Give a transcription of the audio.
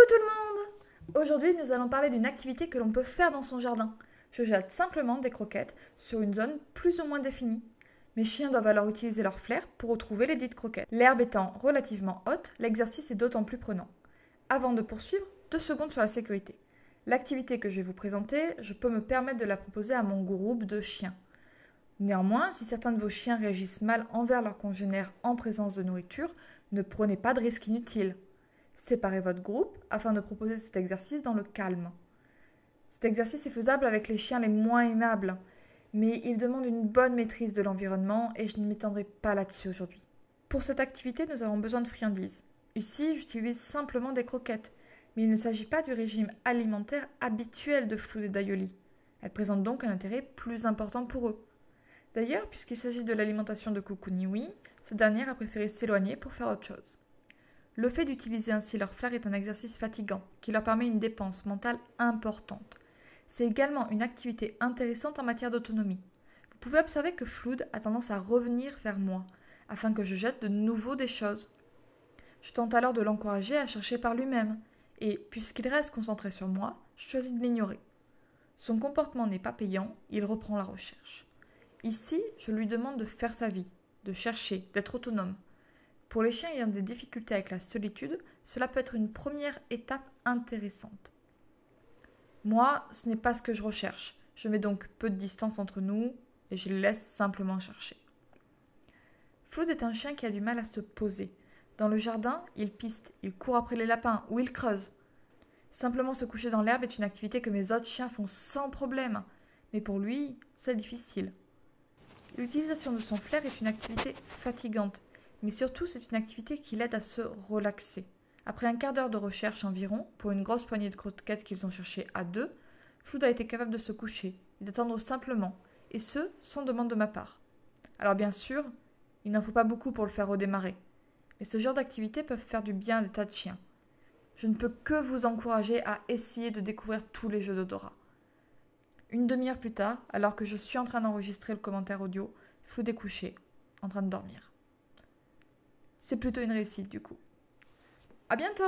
tout le monde! Aujourd'hui, nous allons parler d'une activité que l'on peut faire dans son jardin. Je jette simplement des croquettes sur une zone plus ou moins définie. Mes chiens doivent alors utiliser leur flair pour retrouver les dites croquettes. L'herbe étant relativement haute, l'exercice est d'autant plus prenant. Avant de poursuivre, 2 secondes sur la sécurité. L'activité que je vais vous présenter, je peux me permettre de la proposer à mon groupe de chiens. Néanmoins, si certains de vos chiens réagissent mal envers leurs congénères en présence de nourriture, ne prenez pas de risques inutiles. Séparez votre groupe afin de proposer cet exercice dans le calme. Cet exercice est faisable avec les chiens les moins aimables, mais il demande une bonne maîtrise de l'environnement et je ne m'étendrai pas là-dessus aujourd'hui. Pour cette activité, nous avons besoin de friandises. Ici, j'utilise simplement des croquettes, mais il ne s'agit pas du régime alimentaire habituel de Flood et d'Aioli. Elles présentent donc un intérêt plus important pour eux. D'ailleurs, puisqu'il s'agit de l'alimentation de Kukuniwi, cette dernière a préféré s'éloigner pour faire autre chose. Le fait d'utiliser ainsi leur flair est un exercice fatigant qui leur permet une dépense mentale importante. C'est également une activité intéressante en matière d'autonomie. Vous pouvez observer que Flood a tendance à revenir vers moi afin que je jette de nouveau des choses. Je tente alors de l'encourager à chercher par lui-même et, puisqu'il reste concentré sur moi, je choisis de l'ignorer. Son comportement n'est pas payant, il reprend la recherche. Ici, je lui demande de faire sa vie, de chercher, d'être autonome. Pour les chiens ayant des difficultés avec la solitude, cela peut être une première étape intéressante. Moi, ce n'est pas ce que je recherche. Je mets donc peu de distance entre nous et je les laisse simplement chercher. Flood est un chien qui a du mal à se poser. Dans le jardin, il piste, il court après les lapins ou il creuse. Simplement se coucher dans l'herbe est une activité que mes autres chiens font sans problème. Mais pour lui, c'est difficile. L'utilisation de son flair est une activité fatigante, mais surtout c'est une activité qui l'aide à se relaxer. Après un quart d'heure de recherche environ, pour une grosse poignée de croquettes qu'ils ont cherchées à deux, Flood a été capable de se coucher et d'attendre simplement, et ce, sans demande de ma part. Alors bien sûr, il n'en faut pas beaucoup pour le faire redémarrer, mais ce genre d'activités peuvent faire du bien à des tas de chiens. Je ne peux que vous encourager à essayer de découvrir tous les jeux d'odorat. Une demi-heure plus tard, alors que je suis en train d'enregistrer le commentaire audio, Flood est couché, en train de dormir. C'est plutôt une réussite du coup. À bientôt!